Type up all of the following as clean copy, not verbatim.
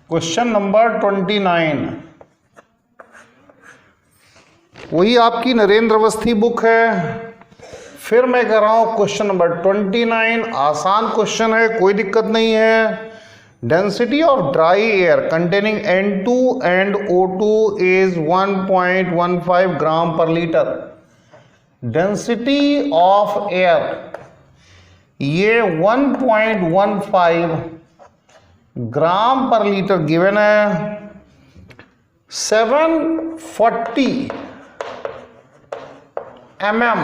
Question number 29 वही आपकी Narendra Awasthi book है। फिर मैं कह रहा हूं क्वेश्चन नंबर 29 आसान क्वेश्चन है, कोई दिक्कत नहीं है। Density of dry air containing N2 and O2 is 1.15 gram per litre. Density of air ये 1.15 ग्राम पर लीटर गिवन है। 740 mm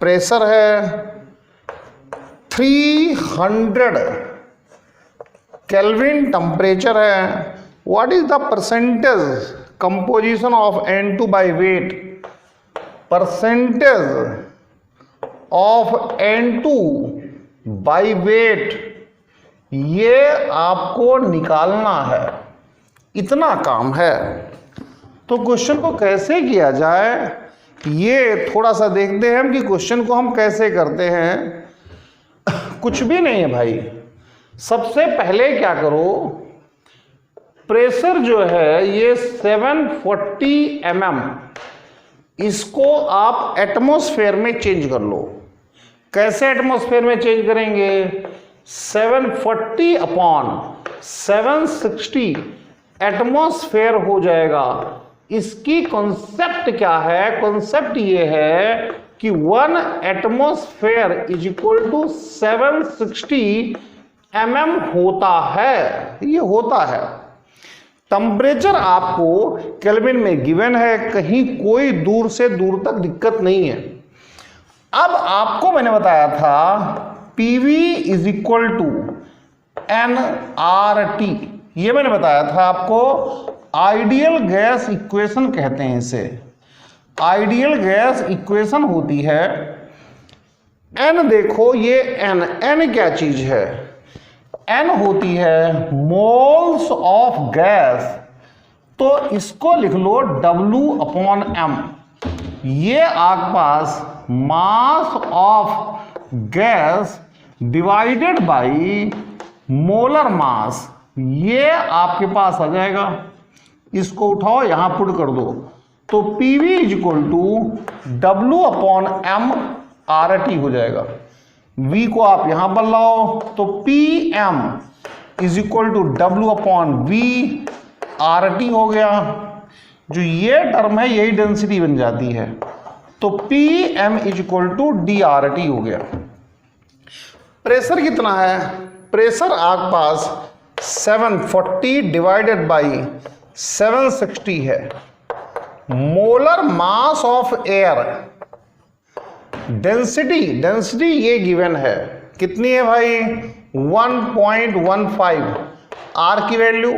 प्रेशर है। 300 केल्विन टेम्परेचर है। What is the percentage composition of N2 by weight? Percentage of N2 by weight ये आपको निकालना है, इतना काम है। तो क्वेश्चन को कैसे किया जाए ये थोड़ा सा देखते हैं कि क्वेश्चन को हम कैसे करते हैं। कुछ भी नहीं है भाई, सबसे पहले क्या करो, प्रेशर जो है ये 740 mm, इसको आप एटमॉस्फेयर में चेंज कर लो। कैसे एटमॉस्फेयर में चेंज करेंगे? 740 अपॉन 760 एटमॉस्फेयर हो जाएगा। इसकी कॉन्सेप्ट क्या है? कॉन्सेप्ट ये है कि 1 atmosphere is equal to 760 mm होता है, ये होता है। टेम्परेचर आपको केल्विन में गिवन है, कहीं कोई दूर से दूर तक दिक्कत नहीं है। अब आपको मैंने बताया था PV is equal to nRT, ये मैंने बताया था आपको। आइडियल गैस इक्वेशन कहते हैं इसे। आइडियल गैस इक्वेशन होती है n, देखो ये n क्या चीज है? n होती है मोल्स ऑफ गैस, तो इसको लिख लो W अपॉन m। ये आपके पास mass of gas divided by molar mass, ये आपके पास आ जाएगा। इसको उठाओ यहां पुट कर दो, तो PV is equal to W upon m RT हो जाएगा। V को आप यहां पर लाओ तो PM is equal to W upon V RT हो गया। जो ये टर्म है यही डेंसिटी बन जाती है, तो PM is equal to DRT हो गया। प्रेशर कितना है? प्रेशर आपके पास 740 डिवाइडेड बाई 760 है। Molar mass of air, density ये गिवन है, कितनी है भाई? 1.15। आर की वैल्यू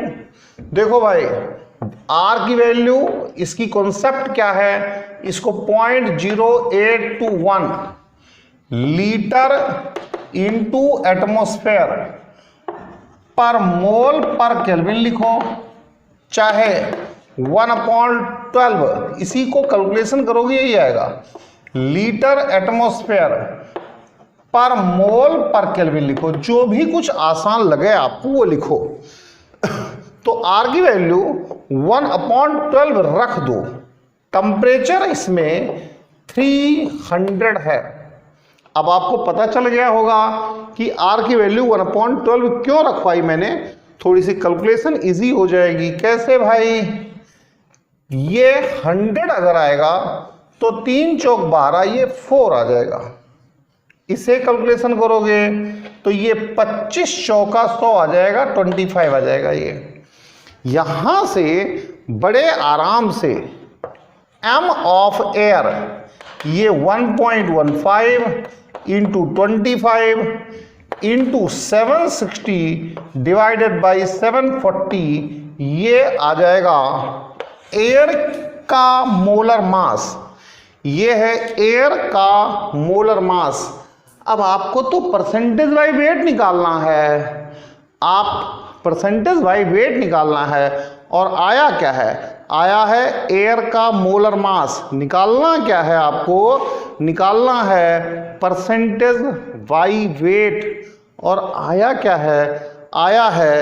देखो भाई, आर की वैल्यू इसकी कॉन्सेप्ट क्या है? इसको 0.0821 लीटर इंटू एटमॉस्फेयर पर मोल पर केल्विन लिखो, चाहे 1/12, इसी को कैलकुलेशन करोगे यही आएगा। लीटर एटमॉस्फेयर पर मोल पर केल्विन लिखो, जो भी कुछ आसान लगे आपको वो लिखो। तो आर की वैल्यू 1/12 रख दो। टेम्परेचर इसमें 300 है। अब आपको पता चल गया होगा कि आर की वैल्यू 1/12 क्यों रखवाई मैंने। थोड़ी सी कैलकुलेशन इजी हो जाएगी। कैसे भाई? ये 100 अगर आएगा तो 3 चौक 12, ये 4 आ जाएगा। इसे कैलकुलेशन करोगे तो ये 25 चौका 100 आ जाएगा, 25 आ जाएगा। ये यहां से बड़े आराम से m ऑफ एयर ये 1.15 इंटू 25 इंटू 760 डिवाइडेड बाई 740, ये आ जाएगा एयर का मोलर मास। ये है एयर का मोलर मास। अब आपको तो परसेंटेज बाई वेट निकालना है, आप परसेंटेज बाई वेट निकालना है। और आया क्या है? आया है एयर का मोलर मास। निकालना क्या है आपको? निकालना है परसेंटेज बाई वेट। और आया क्या है? आया है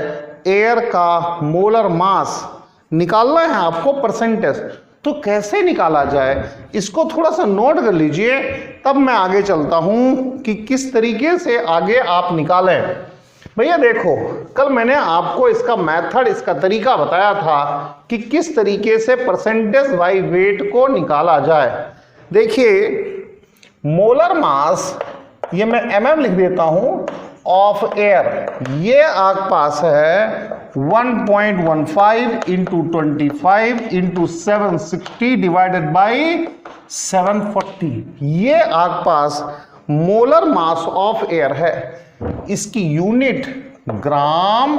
एयर का मोलर मास निकालना है आपको परसेंटेज, तो कैसे निकाला जाए इसको थोड़ा सा नोट कर लीजिए, तब मैं आगे चलता हूं कि किस तरीके से आगे आप निकालें। भैया देखो, कल मैंने आपको इसका मेथड, इसका तरीका बताया था कि किस तरीके से परसेंटेज बाई वेट को निकाला जाए। देखिए, मोलर मास, ये मैं mm लिख देता हूं, ऑफ एयर, ये आपके पास है 1.15 इंटू 25 इंटू 760 डिवाइडेड बाई 740। ये आपके पास मोलर मास ऑफ एयर है। इसकी यूनिट ग्राम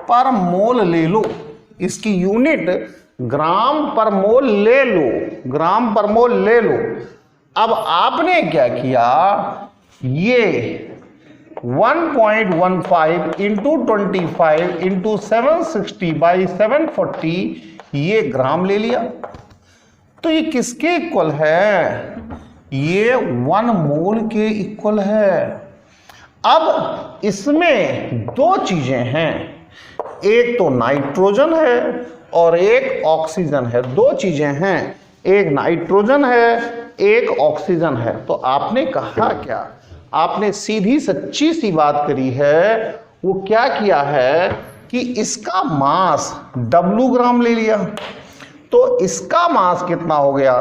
पर मोल ले लो, इसकी यूनिट ग्राम पर मोल ले लो, ग्राम पर मोल ले लो। अब आपने क्या किया, ये 1.15 इंटू 25 इंटू 760 बाई 740 ये ग्राम ले लिया। तो ये किसके इक्वल है, ये 1 मोल के इक्वल है। अब इसमें दो चीजें हैं, एक तो नाइट्रोजन है और एक ऑक्सीजन है, दो चीजें हैं, एक नाइट्रोजन है एक ऑक्सीजन है। तो आपने कहा क्या, आपने सीधी सच्ची सी बात करी है। वो क्या किया है कि इसका मास W ग्राम ले लिया, तो इसका मास कितना हो गया,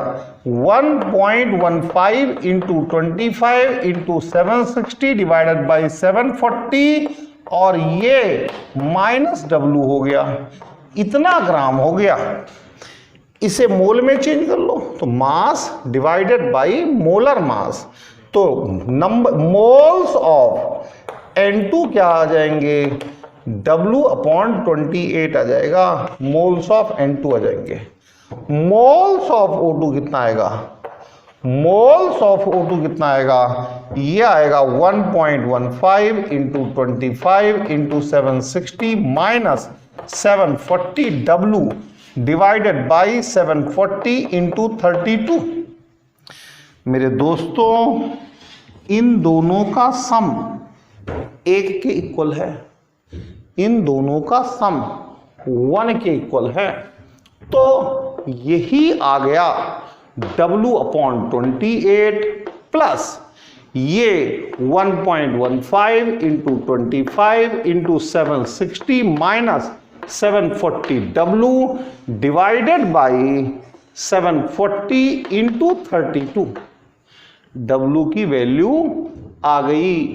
1.15 इंटू 25 इंटू 760 डिवाइडेड बाई 740, और ये माइनस W हो गया, इतना ग्राम हो गया। इसे मोल में चेंज कर लो, तो मास डिवाइडेड बाई मोलर मास, तो नंबर मोल्स ऑफ N2 क्या आ जाएंगे, W/28 आ जाएगा, मोल्स ऑफ N2 आ जाएंगे। मोल्स ऑफ O2 कितना आएगा, मोल्स ऑफ O2 कितना आएगा, ये आएगा 1.15 into 25 into 760 minus 740 W divided by 740 into 32। मेरे दोस्तों, इन दोनों का सम 1 के इक्वल है, इन दोनों का सम 1 के इक्वल है। तो यही आ गया W/28 प्लस ये 1.15 into 25 into 760 minus 740 W divided by 740 into 32। W की वैल्यू आ गई।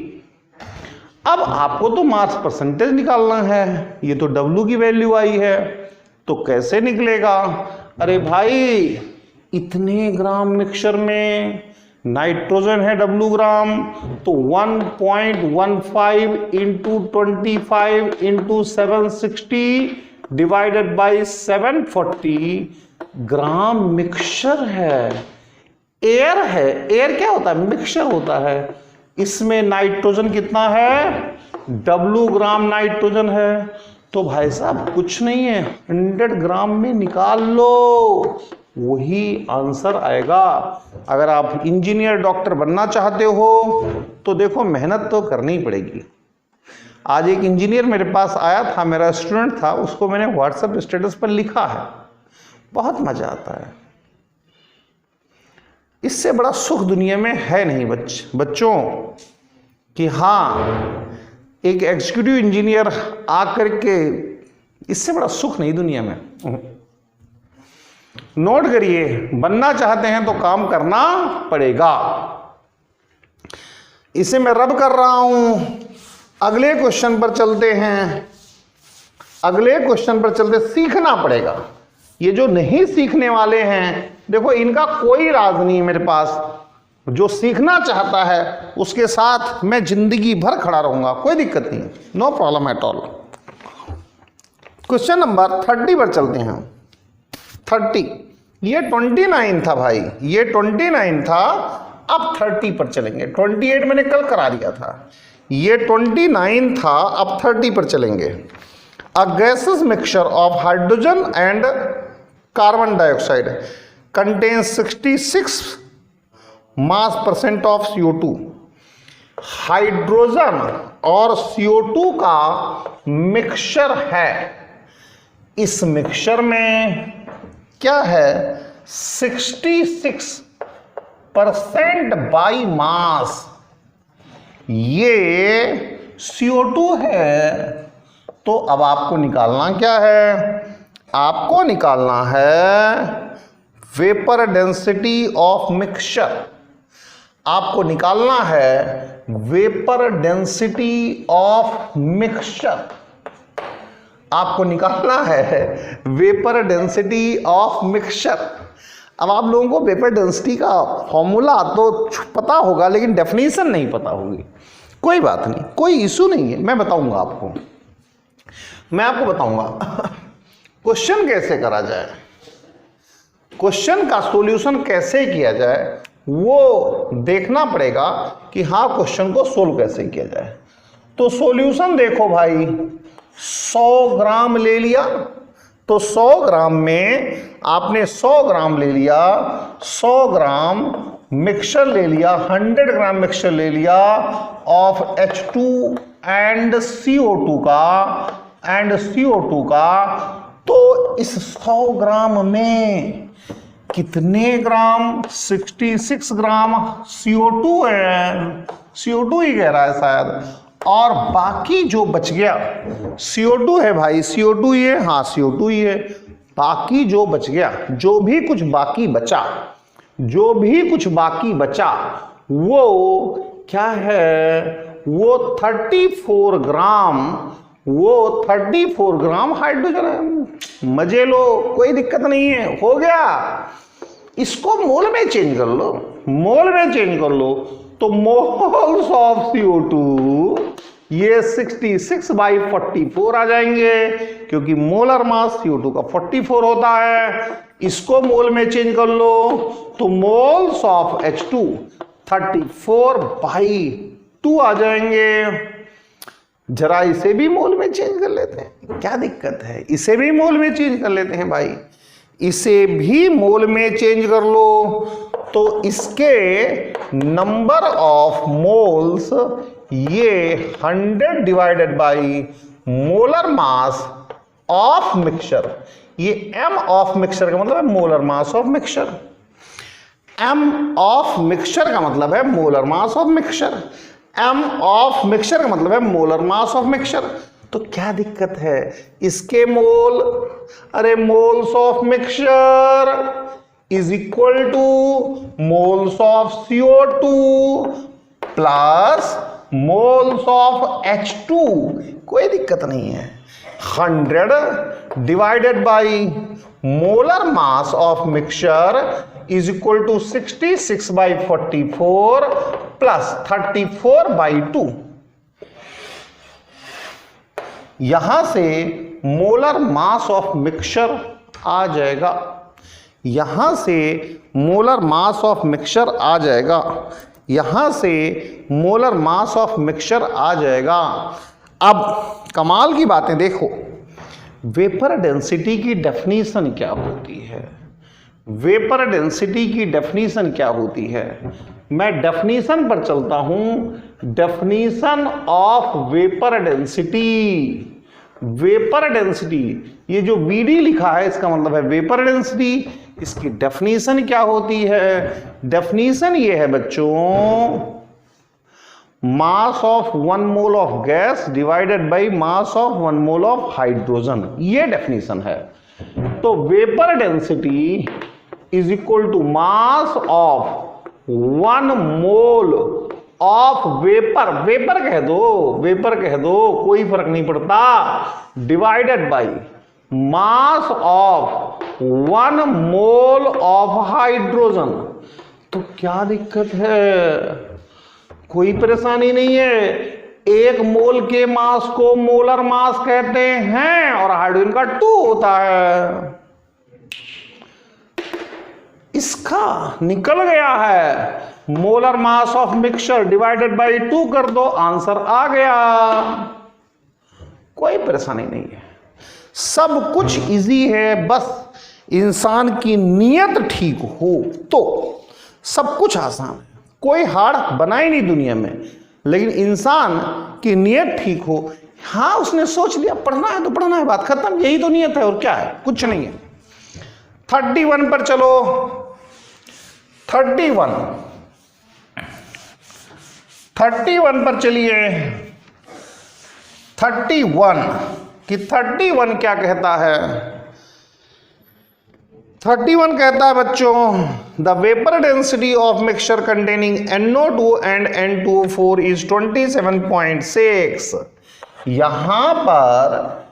अब आपको तो मास परसेंटेज निकालना है, ये तो W की वैल्यू आई है, तो कैसे निकलेगा। अरे भाई, इतने ग्राम मिक्सचर में नाइट्रोजन है W ग्राम, तो 1.15 into 25 into 760 divided by 740 gram mixture है। एयर है, एयर क्या होता है, मिक्सचर होता है। इसमें नाइट्रोजन कितना है, W ग्राम नाइट्रोजन है। तो भाई साहब कुछ नहीं है, 100 ग्राम में निकाल लो, वही आंसर आएगा। अगर आप इंजीनियर डॉक्टर बनना चाहते हो तो देखो मेहनत तो करनी पड़ेगी। आज एक इंजीनियर मेरे पास आया था, मेरा स्टूडेंट था, उसको मैंने व्हाट्सएप स्टेटस पर लिखा है, बहुत मजा आता है। इससे बड़ा सुख दुनिया में है नहीं बच्चों कि हाँ, एक एग्जीक्यूटिव इंजीनियर आकर के, इससे बड़ा सुख नहीं दुनिया में। नोट करिए, बनना चाहते हैं तो काम करना पड़ेगा। इसे मैं रब कर रहा हूं। अगले क्वेश्चन पर चलते हैं, अगले क्वेश्चन पर चलते, सीखना पड़ेगा। ये जो नहीं सीखने वाले हैं, देखो इनका कोई राज नहीं मेरे पास। जो सीखना चाहता है उसके साथ मैं जिंदगी भर खड़ा रहूंगा, कोई दिक्कत नहीं, no problem at all. Question number 30 पर चलते हैं। 30, ये 29 था भाई, ये 29 था, अब 30 पर चलेंगे। 28 मैंने कल करा दिया था, ये 29 था, अब 30 पर चलेंगे। A gases mixture of hydrogen and carbon dioxide contains 66 mass % of CO2 hydrogen और CO2 का मिक्सचर है। इस मिक्सचर में क्या है, 66% बाई मास ये CO2 है। तो अब आपको निकालना क्या है, आपको निकालना है वेपर डेंसिटी ऑफ मिक्सचर। आपको निकालना है वेपर डेंसिटी ऑफ मिक्सचर। आपको निकालना है वेपर डेंसिटी ऑफ मिक्सचर। अब आप लोगों को वेपर डेंसिटी का फॉर्मूला तो पता होगा, लेकिन डेफिनेशन नहीं पता होगी। कोई बात नहीं, कोई इशू नहीं है, मैं बताऊंगा आपको, मैं आपको बताऊंगा क्वेश्चन कैसे करा जाए, क्वेश्चन का सॉल्यूशन कैसे किया जाए, वो देखना पड़ेगा कि हाँ क्वेश्चन को सोल्व कैसे किया जाए। तो सॉल्यूशन देखो भाई, 100 ग्राम ले लिया, तो 100 ग्राम में आपने 100 ग्राम ले लिया, 100 ग्राम मिक्सचर ले लिया, 100 ग्राम मिक्सचर ले लिया ऑफ H2 एंड CO2 का, तो इस 100 ग्राम में कितने ग्राम, 66 ग्राम CO2 है, CO2 ही कह रहा है शायद, और बाकी जो बच गया CO2 है भाई, CO2 ये, हाँ CO2 ये, बाकी जो बच गया, जो भी कुछ बाकी बचा वो क्या है, वो 34 ग्राम हाइड्रोजन है। मजे लो, कोई दिक्कत नहीं है, हो गया। इसको मोल में चेंज कर लो, तो मोल्स ऑफ CO2 ये 66/44 आ जाएंगे, क्योंकि मोलर मास CO2 का 44 होता है। इसको मोल में चेंज कर लो तो मोल्स ऑफ H2 34/2 आ जाएंगे। जरा इसे भी मोल में चेंज कर लेते हैं, क्या दिक्कत है, इसे भी मोल में चेंज कर लेते हैं भाई, इसे भी मोल में चेंज कर लो, तो इसके नंबर ऑफ मोल्स ये 100 divided by molar mass of mixture, ये M ऑफ मिक्सचर का मतलब है molar mass of mixture, M of mixture का मतलब है molar mass of mixture, M of mixture का मतलब है मोलर मास ऑफ मिक्सचर। तो क्या दिक्कत है, इसके मोल, अरे moles of mixture is equal to moles of CO2 plus moles of H2, कोई दिक्कत नहीं है। 100 divided by molar mass of mixture is equal to 66/44 plus 34/2। यहां से मोलर मास ऑफ मिक्सचर आ जाएगा, यहां से मोलर मास ऑफ मिक्सचर आ जाएगा, यहां से मोलर मास ऑफ मिक्सचर आ जाएगा। अब कमाल की बातें देखो, वेपर डेंसिटी की डेफिनेशन क्या होती है, वेपर डेंसिटी की डेफिनेशन क्या होती है, मैं डेफिनेशन पर चलता हूं। Definition of vapour density, vapour density, ये जो VD लिखा है इसका मतलब है वेपर डेंसिटी। इसकी डेफिनेशन क्या होती है, डेफिनेशन ये है बच्चों, mass of 1 mole of gas divided by mass of 1 mole of hydrogen, ये डेफिनेशन है। तो vapour density is equal to mass of 1 mole of vapour, vapour कह दो, कोई फर्क नहीं पड़ता, divided by mass of 1 mole of hydrogen. तो क्या दिक्कत है, कोई परेशानी नहीं है। 1 मोल के मास को मोलर मास कहते हैं और हाइड्रोजन का 2 होता है। इसका निकल गया है, molar mass of mixture divided by 2 कर दो, आंसर आ गया, कोई परेशानी नहीं है, सब कुछ इजी है, बस इंसान की नीयत ठीक हो तो सब कुछ आसान है। कोई हार्ड बना ही नहीं दुनिया में, लेकिन इंसान की नीयत ठीक हो, हाँ उसने सोच लिया पढ़ना है तो पढ़ना है, बात खत्म, यही तो नीयत है और क्या है, कुछ नहीं है। 31 पर चलो, 31 पर चलिए। 31 कि 31 क्या कहता है? 31 कहता है बच्चों, the vapour density of mixture containing NO2 and N2O4 is 27.6। यहां पर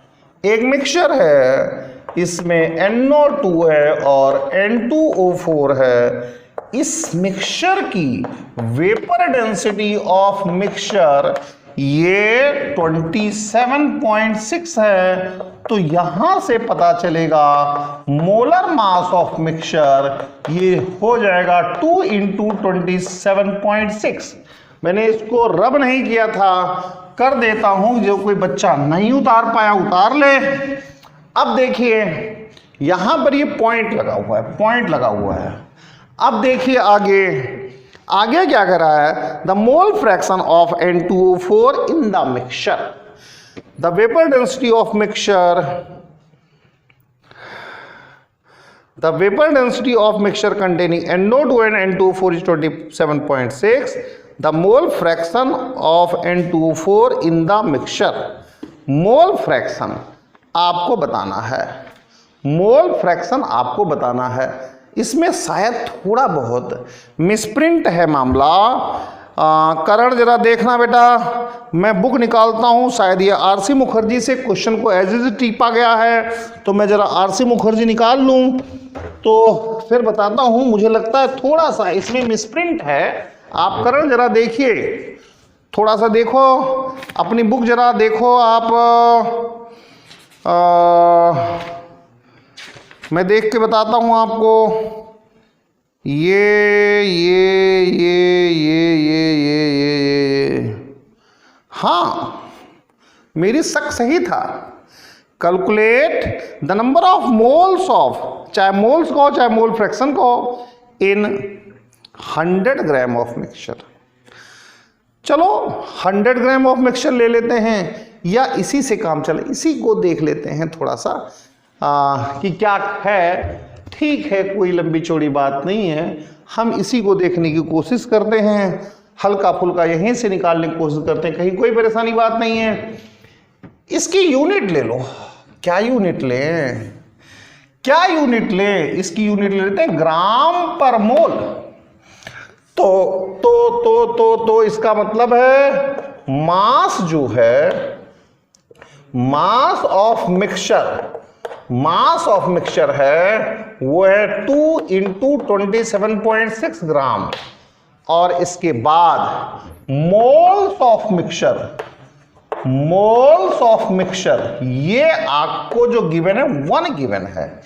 एक मिक्सचर है, इसमें NO2 है और N2O4 है। इस मिक्सचर की वेपर डेंसिटी ऑफ मिक्सचर ये 27.6 है। तो यहां से पता चलेगा मोलर मास ऑफ मिक्सचर ये हो जाएगा 2 × 27.6। मैंने इसको रब नहीं किया था, कर देता हूं, जो कोई बच्चा नहीं उतार पाया उतार ले। अब देखिए यहां पर ये पॉइंट लगा हुआ है, पॉइंट लगा हुआ है। अब देखिए आगे, आगे क्या कर रहा है? The mole fraction of N2O4 in the mixture, the vapour density of mixture, the vapour density of mixture containing NO2 and N2O4 is 27.6, the mole fraction of N2O4 in the mixture. Mole fraction आपको बताना है, mole fraction आपको बताना है। इसमें शायद थोड़ा बहुत मिसप्रिंट है मामला। करण जरा देखना बेटा, मैं बुक निकालता हूँ, शायद ये RC मुखर्जी से क्वेश्चन को एज इज टिपा गया है, तो मैं जरा RC मुखर्जी निकाल लूँ तो फिर बताता हूँ। मुझे लगता है थोड़ा सा इसमें मिसप्रिंट है। आप करण जरा देखिए, थोड़ा सा देखो अपनी बुक, जरा देखो आप। मैं देख के बताता हूं आपको। ये हाँ, मेरी शक सही था। Calculate the number of moles of, चाहे मोल्स को चाहे मोल फ्रैक्शन को, इन 100 ग्राम ऑफ मिक्सचर। चलो 100 ग्राम ऑफ मिक्सचर ले लेते हैं, या इसी से काम चले, इसी को देख लेते हैं थोड़ा सा कि क्या है। ठीक है, कोई लंबी चौड़ी बात नहीं है, हम इसी को देखने की कोशिश करते हैं, हल्का फुल्का यहीं से निकालने की कोशिश करते हैं, कहीं कोई परेशानी बात नहीं है। इसकी यूनिट ले लो। क्या यूनिट लें? क्या यूनिट लें? इसकी यूनिट ले लेते हैं ग्राम पर मोल। तो इसका मतलब है मास जो है, मास of mixture, mass of mixture है वो है 2 × 27.6 ग्राम। और इसके बाद moles of mixture, moles of mixture ये आपको जो गिवन है 1 गिवन है,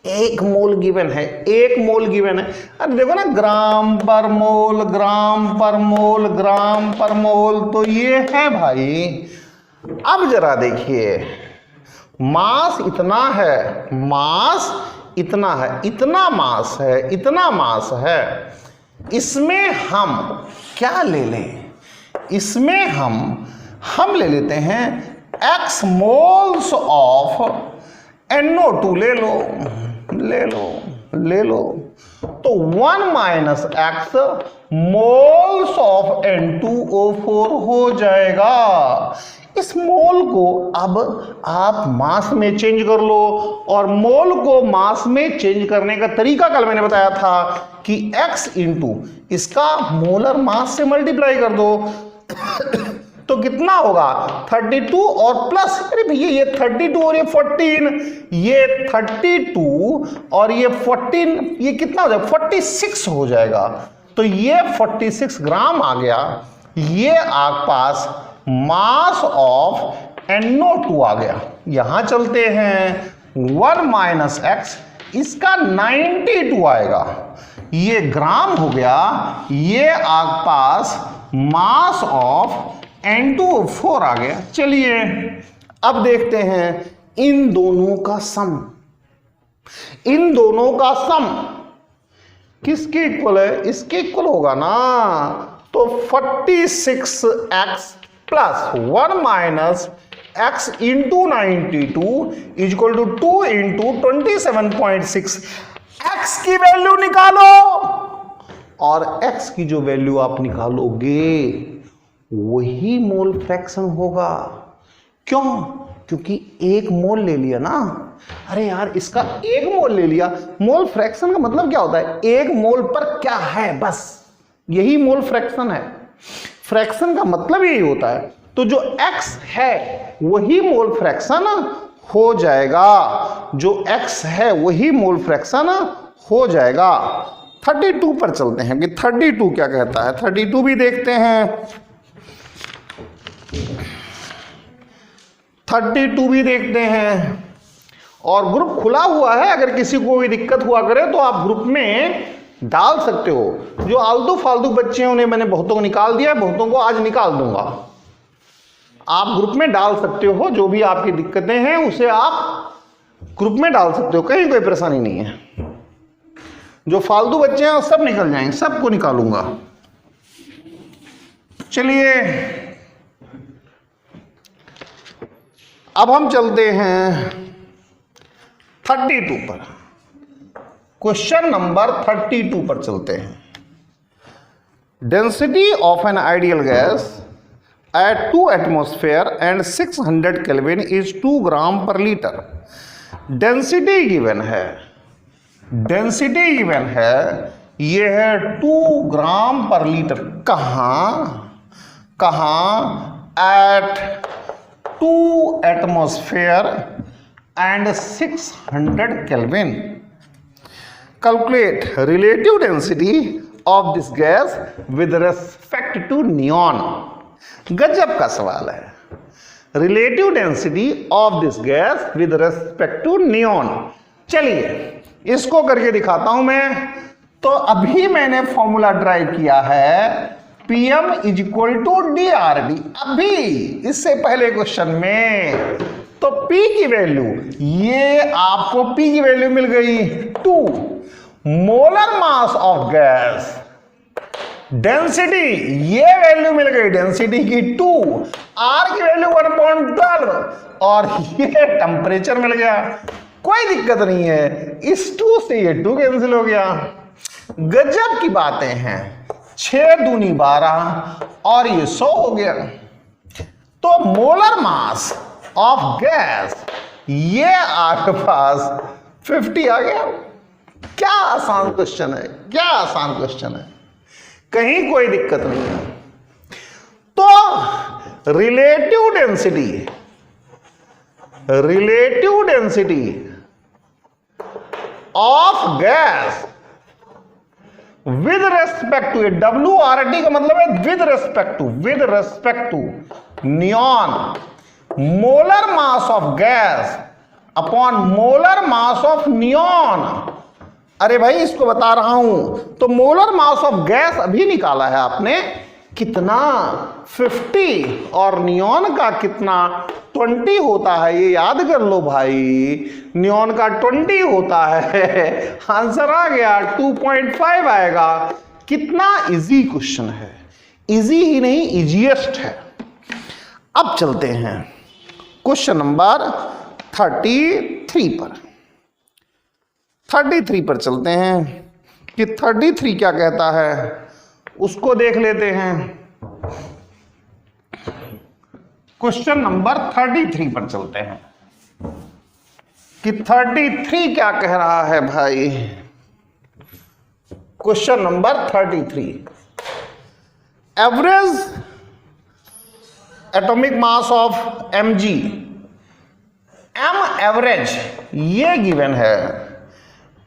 1 मोल गिवन है, 1 मोल गिवन है। अरे देखो ना, ग्राम पर मोल, ग्राम पर मोल, ग्राम पर मोल, तो ये है भाई। अब जरा देखिए, मास इतना है, मास इतना है, इतना मास है, इतना मास है। इसमें हम क्या ले लें? इसमें हम ले लेते हैं x मोल्स ऑफ NO2 ले लो, ले लो, ले लो। तो 1 - x मोल्स ऑफ N2O4 हो जाएगा। इस मोल को अब आप मास में चेंज कर लो, और मोल को मास में चेंज करने का तरीका कल मैंने बताया था कि x × इसका मोलर मास से मल्टीप्लाई कर दो तो कितना होगा? 32 और प्लस, अरे भैया ये 32 और ये 14, ये 32 और ये 14, ये कितना हो जाएगा? 46 हो जाएगा। तो ये 46 ग्राम आ गया। ये आपके पास मास ऑफ NO2 आ गया। यहां चलते हैं, 1 - x, इसका 92 आएगा। ये ग्राम हो गया। ये आपके पास मास ऑफ N2O4 आ गया। चलिए अब देखते हैं इन दोनों का सम। इन दोनों का सम किसके इक्वल है? इसके इक्वल होगा ना। तो 46x plus 1 minus x into 92 equal to 2 into 27.6। x की वैल्यू निकालो, और x की जो वैल्यू आप निकालोगे वही मोल फ्रैक्शन होगा। क्यों? क्योंकि 1 मोल ले लिया ना। अरे यार, इसका 1 मोल ले लिया। मोल फ्रैक्शन का मतलब क्या होता है? 1 मोल पर क्या है, बस यही मोल फ्रैक्शन है। फ्रैक्शन का मतलब यही होता है। तो जो x है वही मोल फ्रैक्शन हो जाएगा, जो x है वही मोल फ्रैक्शन हो जाएगा। 32 पर चलते हैं कि 32 क्या कहता है। 32 भी देखते हैं, 32 भी देखते हैं। और ग्रुप खुला हुआ है, अगर किसी को भी दिक्कत हुआ करे तो आप ग्रुप में डाल सकते हो। जो आलतू फालतू बच्चे हैं उन्हें मैंने बहुतों को निकाल दिया, बहुतों को आज निकाल दूंगा। आप ग्रुप में डाल सकते हो, जो भी आपकी दिक्कतें हैं उसे आप ग्रुप में डाल सकते हो, कहीं कोई परेशानी नहीं है। जो फालतू बच्चे हैं सब निकल जाएंगे, सबको निकालूंगा। चलिए अब हम चलते हैं 32 पर। क्वेश्चन नंबर 32 पर चलते हैं। Density of an ideal gas at 2 atmosphere and 600 kelvin is 2 gram per litre. Density given है, डेंसिटी गिवन है, ये है 2 ग्राम पर लीटर। कहाँ? At 2 atmosphere and 600 kelvin. Calculate relative density of this gas with respect to neon. गजब का सवाल है। Relative density of this gas with respect to neon. चलिए इसको करके दिखाता हूं मैं। तो अभी मैंने फॉर्मूला ड्राइव किया है, Pm is equal to DRD। अभी इससे पहले क्वेश्चन में तो P की वैल्यू, ये आपको P की वैल्यू मिल गई 2, molar mass of gas. Density, ये वैल्यू मिल गई डेंसिटी की 2, R की वैल्यू 1.12 और ये टेम्परेचर मिल गया। कोई दिक्कत नहीं है, इस 2 से ये 2 कैंसिल हो गया। गजब की बातें हैं। 6 दूनी 12 और ये 100 हो गया। तो मोलर मास ऑफ गैस, ये आपके पास 50 आ गया। क्या आसान क्वेश्चन है, क्या आसान क्वेश्चन है, कहीं कोई दिक्कत नहीं है। तो relative density of gas with respect to, WRD का मतलब है with respect to neon, molar mass of gas upon molar mass of neon. अरे भाई इसको बता रहा हूं। तो मोलर मास ऑफ गैस अभी निकाला है आपने, कितना? 50, और नियॉन का कितना? 20 होता है। ये याद कर लो भाई, नियॉन का 20 होता है। आंसर आ गया, 2.5 आएगा। कितना इजी क्वेश्चन है, इजी ही नहीं इजीएस्ट है। अब चलते हैं क्वेश्चन नंबर 33 पर। 33 पर चलते हैं कि 33 क्या कहता है, उसको देख लेते हैं। क्वेश्चन नंबर 33 पर चलते हैं कि 33 क्या कह रहा है भाई। Question number 33, average atomic mass of Mg, M average ये गिवन है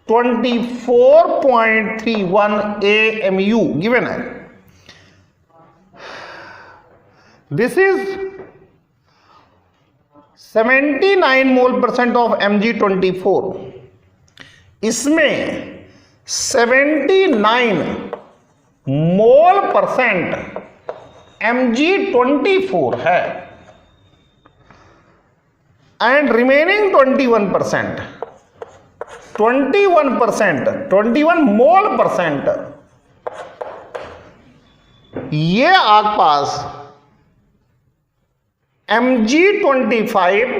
24.31 AMU गिवन है। This is 79 mole percent of Mg24। इसमें 79 मोल परसेंट Mg24 है एंड रिमेनिंग 21 मोल परसेंट ये आपके पास Mg25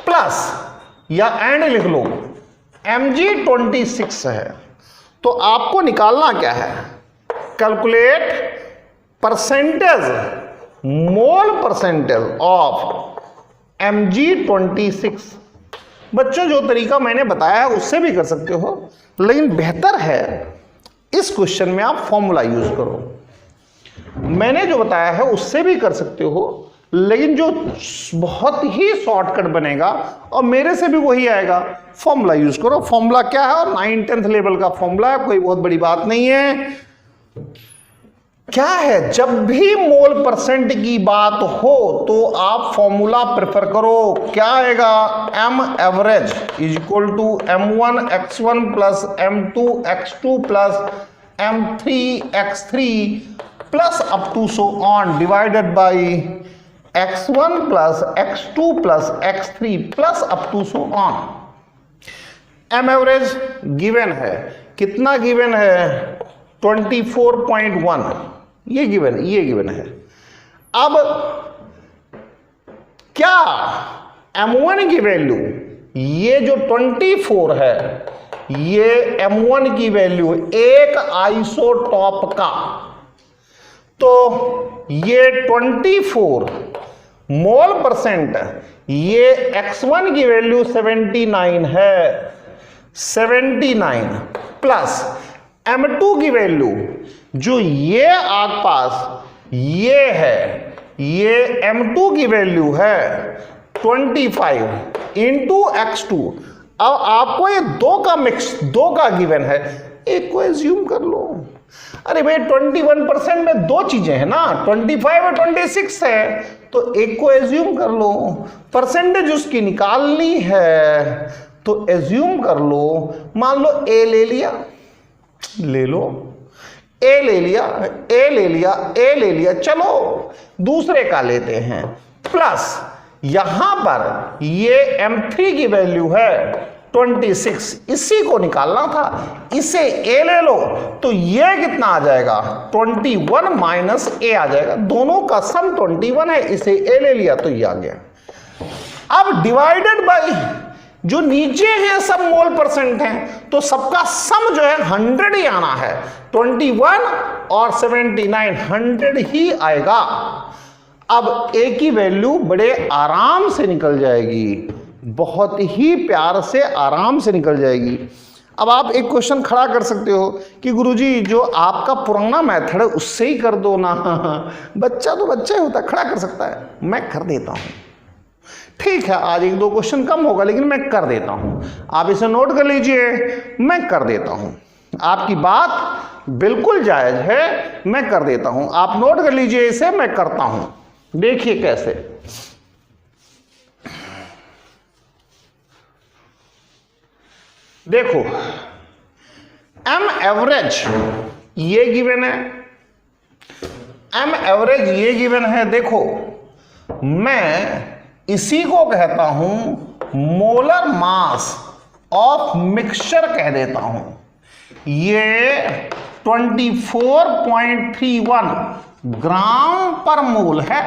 प्लस या एंड लिख लो Mg26 है। तो आपको निकालना क्या है, calculate percentage, mole percentage of Mg26। बच्चों जो तरीका मैंने बताया है उससे भी कर सकते हो, लेकिन बेहतर है इस क्वेश्चन में आप फॉर्मूला यूज करो। मैंने जो बताया है उससे भी कर सकते हो, लेकिन जो बहुत ही शॉर्टकट बनेगा और मेरे से भी वही आएगा, फॉर्मूला यूज करो। फॉर्मूला क्या है, और 9th लेवल का फॉर्मूला है, कोई बहुत बड़ी बात नहीं है। क्या है, जब भी मोल परसेंट की बात हो तो आप फॉर्मूला प्रेफर करो। क्या आएगा, m average is equal to m1 x1 plus m2 x2 plus m3 x3 plus up to so on divided by x1 plus x2 plus x3 plus up to so on. m average given है, कितना given है, 24.1, ये given है। अब क्या m1 की value, ये जो 24 है, ये m1 की वैल्यू एक आइसोटॉप का, तो ये 24 मोल परसेंट, ये x1 की वैल्यू 79 है, 79 प्लस m2 की वैल्यू जो ये आपके पास ये है, ये m2 की वैल्यू है 25 इंटू x2। अब आपको ये दो का गिवन है, एक को एज्यूम कर लो। अरे भाई 21% में दो चीजें हैं ना, 25 और 26 है, तो एक को एज्यूम कर लो। परसेंटेज उसकी निकालनी है तो एज्यूम कर लो। मान लो ए ले लिया, ले लो, ए ले लिया, ए ले लिया, ए ले लिया, चलो दूसरे का लेते हैं। प्लस यहां पर ये m3 की वैल्यू है 26, इसी को निकालना था, इसे a ले लो तो ये कितना आ जाएगा, 21 माइनस a आ जाएगा। दोनों का सम 21 है, इसे a ले लिया तो ये आ गया। अब डिवाइडेड बाई जो नीचे हैं सब मोल परसेंट हैं, तो सबका सम जो है 100 ही आना है। 21 और 79 100 ही आएगा। अब a की वैल्यू बड़े आराम से निकल जाएगी, बहुत ही प्यार से आराम से निकल जाएगी। अब आप एक क्वेश्चन खड़ा कर सकते हो कि गुरुजी जो आपका पुराना मेथड है उससे ही कर दो ना। बच्चा तो बच्चा ही होता है, खड़ा कर सकता है, मैं कर देता हूं। ठीक है, आज एक दो क्वेश्चन कम होगा लेकिन मैं कर देता हूं, आप इसे नोट कर लीजिए, मैं कर देता हूं। आपकी बात बिल्कुल जायज है, मैं कर देता हूं, आप नोट कर लीजिए इसे, मैं करता हूं। देखिए कैसे, देखो m एवरेज ये गिवन है, m एवरेज ये गिवन है। देखो मैं इसी को कहता हूं मोलर मास ऑफ मिक्सचर कह देता हूं। ये 24.31 ग्राम पर मोल है,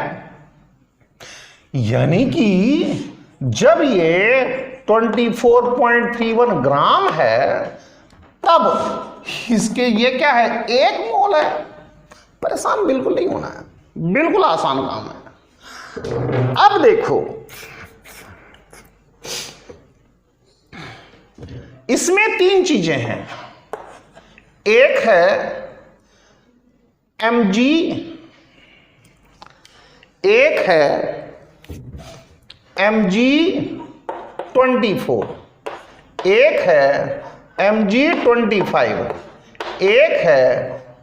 यानी कि जब ये 24.31 ग्राम है तब इसके ये क्या है, 1 मोल है। परेशान बिल्कुल नहीं होना है, बिल्कुल आसान काम है। अब देखो इसमें 3 चीजें हैं, एक है mg, एक है mg24, एक है mg25, एक है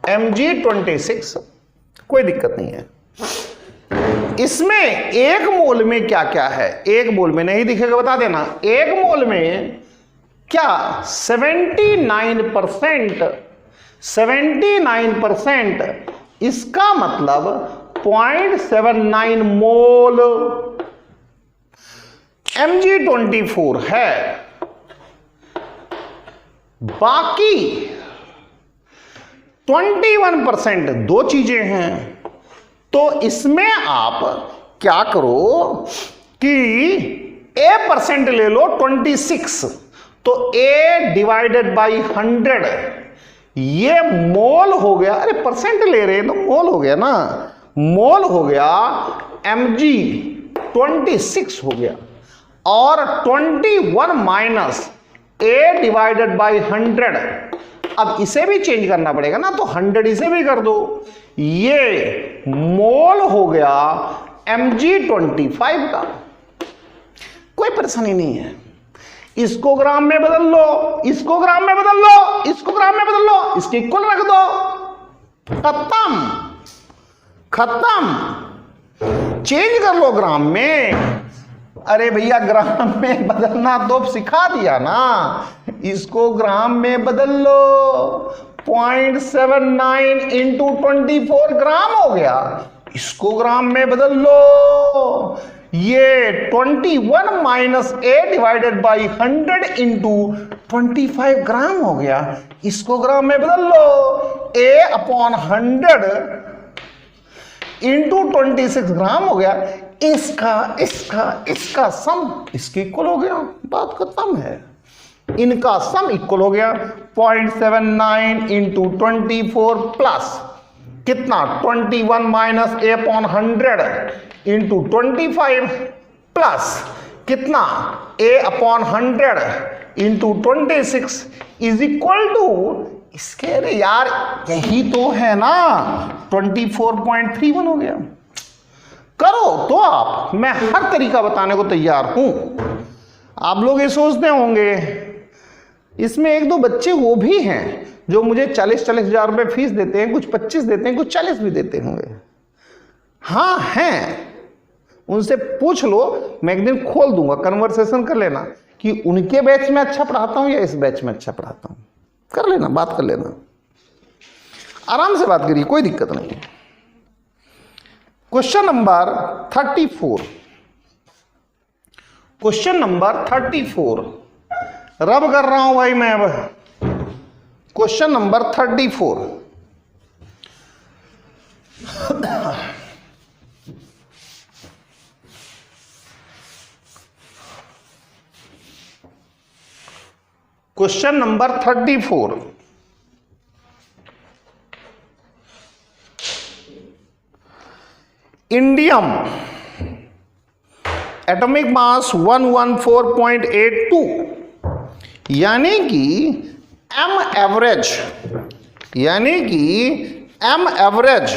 mg26। कोई दिक्कत नहीं है। इसमें एक मोल में क्या क्या है, एक मोल में नहीं दिखेगा बता देना। एक मोल में क्या 79%, इसका मतलब 0.79 मोल Mg24 है। 21% दो चीजें हैं, तो इसमें आप क्या करो कि A परसेंट ले लो 26, तो A डिवाइडेड बाई 100, ये मोल हो गया। अरे परसेंट ले रहे हैं तो मोल हो गया ना, मोल हो गया mg 26 हो गया, और 21 माइनस A डिवाइडेड बाई 100, अब इसे भी चेंज करना पड़ेगा ना, तो 100 इसे भी कर दो, ये मोल हो गया mg 25 का। कोई परेशानी नहीं है, इसको ग्राम में बदल लो, इसको ग्राम में बदल लो, इसको ग्राम में बदल लो, इसके इक्वल रख दो, खत्म खत्म। चेंज कर लो ग्राम में। अरे भैया ग्राम में बदलना तो सिखा दिया ना, इसको ग्राम में बदल लो, 0.79 इंटू 24 ग्राम हो गया, इसको ग्राम में बदल लो, ये 21 minus A divided by 100 into 25 ग्राम हो गया, इसको ग्राम में बदल लो, A अपॉन 100 इंटू 26 ग्राम हो गया, इसका सम इसके इक्वल हो गया, बात खत्म है। इनका सम इक्वल हो गया 0.79 इंटू 24 प्लस कितना 21 minus A upon 100 into 25 plus कितना A upon 100 into 26 is equal to इसके, अरे यार यही तो है ना, 24.31 हो गया। करो तो आप, मैं हर तरीका बताने को तैयार हूं। आप लोग ये सोचते होंगे इसमें एक दो बच्चे वो भी हैं जो मुझे 40-40 हजार रुपये फीस देते हैं, कुछ 25 देते हैं, कुछ 40 भी देते होंगे। हाँ हैं, उनसे पूछ लो, मैं एक दिन खोल दूंगा, कन्वर्सेशन कर लेना कि उनके बैच में अच्छा पढ़ाता हूं या इस बैच में अच्छा पढ़ाता हूं, कर लेना, बात कर लेना, आराम से बात करिए, कोई दिक्कत नहीं है। क्वेश्चन नंबर 34, क्वेश्चन नंबर 34 रब कर रहा हूं भाई मैं अब। Question number 34, question number 34, indium atomic mass 114.82, यानी कि एम एवरेज, यानी कि एम एवरेज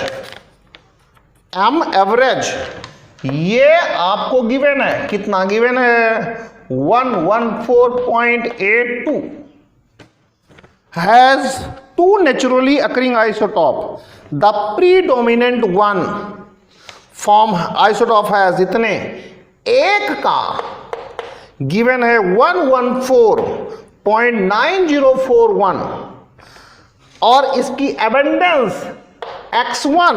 ये आपको गिवन है, कितना गिवन है 114.82, has two naturally occurring isotope, the predominant one form isotope has इतने, एक का गिवन है 114.9041 और इसकी एबंडेंस x1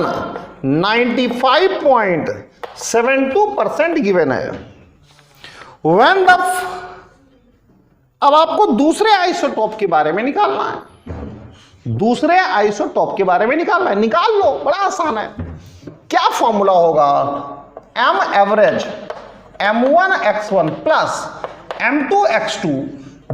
95.72% गिवन है। When the अब आपको दूसरे आइसोटॉप के बारे में निकालना है, दूसरे आइसोटॉप के बारे में निकालना है, निकाल लो, बड़ा आसान है। क्या फॉर्मूला होगा, M average m1x1 plus m2x2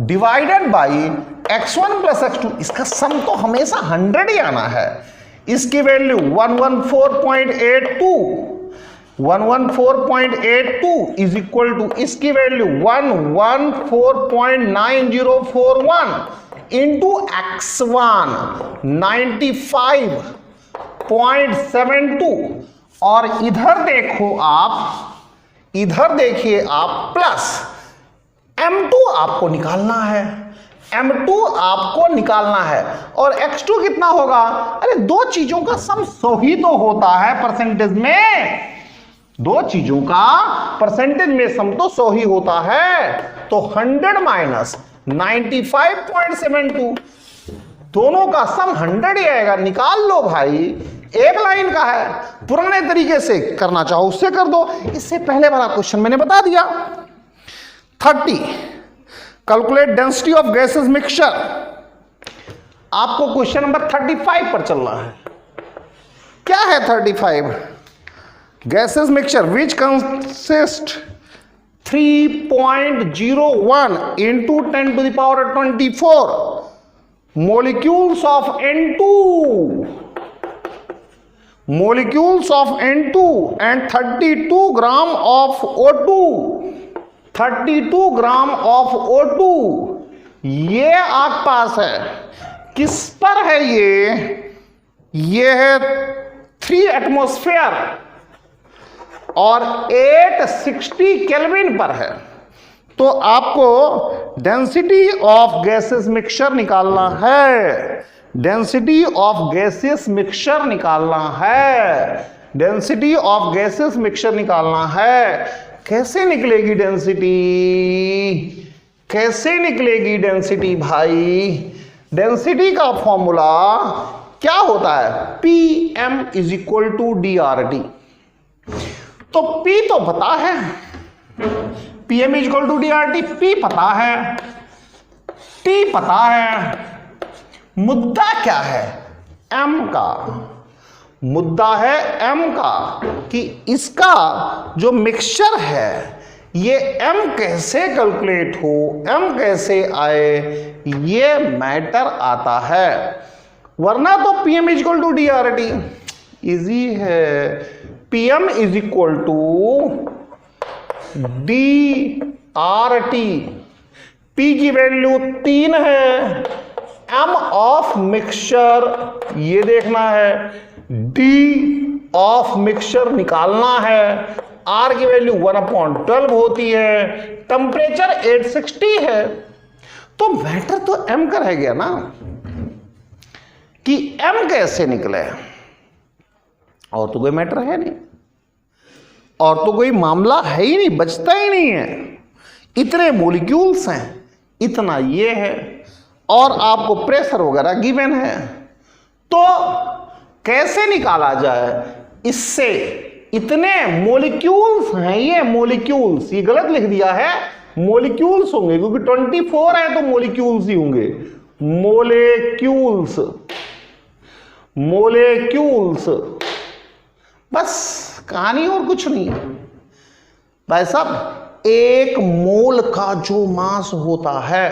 divided by x1 plus x2, इसका सम तो हमेशा 100 ही आना है। इसकी वैल्यू 114.82 इज इक्वल टू इसकी वैल्यू 114.9041 इंटू x1 95.72, और इधर देखो आप, इधर देखिए आप, प्लस m2 आपको निकालना है, m2 आपको निकालना है, और x2 कितना होगा, अरे दो चीजों का सम 100 ही तो होता है परसेंटेज में, दो चीजों का परसेंटेज में सम तो 100 ही होता है, तो 100 माइनस 95.72 दोनों का सम 100 ही आएगा, निकाल लो भाई, एक लाइन का है। पुराने तरीके से करना चाहो उससे कर दो, इससे पहले वाला क्वेश्चन मैंने बता दिया। 30 calculate density of gases mixture, आपको क्वेश्चन नंबर 35 पर चलना है। क्या है 35? Gases mixture which consist 3.01 into 10 to the power 24 molecules of N2 and 32 gram of O2, 32 gram of O2 ये आपके पास है। किस पर है ये है 3 एटमॉस्फेयर और 860 केल्विन पर है। तो आपको डेंसिटी ऑफ गैसेस मिक्सचर निकालना है, डेंसिटी ऑफ गैसेस मिक्सचर निकालना है, डेंसिटी ऑफ गैसेस मिक्सचर निकालना है। कैसे निकलेगी डेंसिटी? कैसे निकलेगी डेंसिटी भाई? डेंसिटी का फॉर्मूला क्या होता है? PM is equal to DRT। तो P तो पता है, PM is equal to DRT, P पता है, T पता है। मुद्दा क्या है? M का मुद्दा है, M का कि इसका जो मिक्सचर है ये M कैसे कैलकुलेट हो, M कैसे आए, ये मैटर आता है। वरना तो PM is equal to DRT easy है। PM is equal to DRT, P की वैल्यू 3 है, M ऑफ मिक्सचर ये देखना है, D ऑफ मिक्सचर निकालना है, R की वैल्यू 1/12 होती है, टेम्परेचर 860 है। तो मैटर तो M का रह गया ना कि M कैसे निकले, और तो कोई मैटर है नहीं, और तो कोई मामला है ही नहीं, बचता ही नहीं है। इतने मॉलिक्यूल्स हैं, इतना ये है, और आपको प्रेशर वगैरह गिवन है। तो कैसे निकाला जाए इससे? इतने मॉलिक्यूल्स हैं, ये मॉलिक्यूल्स, ये गलत लिख दिया है, मॉलिक्यूल्स होंगे क्योंकि 24 है तो मॉलिक्यूल्स ही होंगे। मॉलिक्यूल्स, मॉलिक्यूल्स, बस कहानी और कुछ नहीं है भाई साहब। एक मोल का जो मास होता है